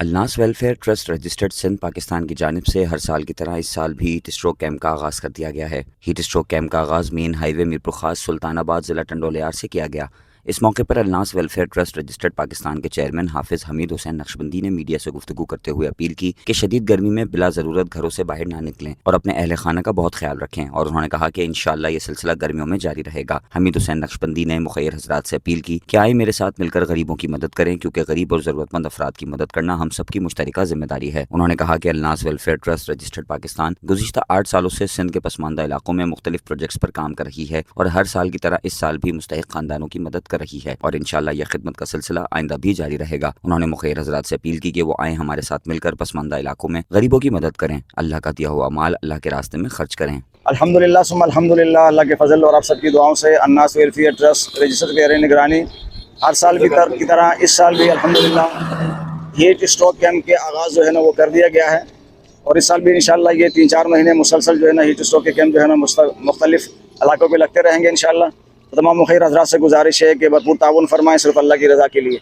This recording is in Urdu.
الناس welfare trust registered Sindh Pakistan کی جانب سے ہر سال کی طرح اس سال بھی ہیٹ اسٹروک کیمپ کا آغاز کر دیا گیا ہے۔ ہیٹ اسٹروک کیمپ کا آغاز مین ہائی وے میرپور خاص سلطان آباد ضلع ٹنڈولیار سے کیا گیا۔ اس موقع پر الناس ویلفیئر ٹرسٹ رجسٹرڈ پاکستان کے چیئرمین حافظ حمید حسین نقشبندی نے میڈیا سے گفتگو کرتے ہوئے اپیل کی کہ شدید گرمی میں بلا ضرورت گھروں سے باہر نہ نکلیں اور اپنے اہل خانہ کا بہت خیال رکھیں، اور انہوں نے کہا کہ انشاءاللہ یہ سلسلہ گرمیوں میں جاری رہے گا۔ حمید حسین نقشبندی نے مخیر حضرات سے اپیل کی کہ آئے میرے ساتھ مل کر غریبوں کی مدد کریں، کیونکہ غریب اور ضرورت مند افراد کی مدد کرنا ہم سب کی مشترکہ ذمہ داری ہے۔ انہوں نے کہا کہ الناس ویلفیئر ٹرسٹ رجسٹرڈ پاکستان گزشتہ 8 سالوں سے سندھ کے پسماندہ علاقوں میں مختلف پروجیکٹس پر کام کر رہی ہے اور ہر سال کی طرح اس سال بھی مستحق خاندانوں کی مدد کر رہی ہے، اور انشاءاللہ یہ خدمت کا سلسلہ آئندہ بھی جاری رہے گا۔ انہوں نے مخیر حضرات سے اپیل کی کہ وہ آئیں ہمارے ساتھ مل کر پسماندہ علاقوں میں غریبوں کی مدد کریں، اللہ کا دیا ہوا مال اللہ کے راستے میں خرچ کریں۔ الحمدللہ ثم الحمدللہ، اللہ کے فضل اور آپ سب کی دعاؤں سے الناس ویلفیئر ٹرسٹ رجسٹرڈ کے زیر نگرانی ہر سال کی طرح اس سال بھی الحمدللہ ہیٹ اسٹروک کیمپ کے آغاز جو ہے نا وہ کر دیا گیا ہے، اور اس سال بھی انشاءاللہ یہ 3-4 مہینے مسلسل جو ہے نا ہیٹ اسٹروک کے کیمپ جو ہے نا مختلف علاقوں پہ لگتے رہیں گے انشاءاللہ۔ تمام مخیر حضرات سے گزارش ہے کہ بھرپور تعاون فرمائیں صرف اللہ کی رضا کے لیے۔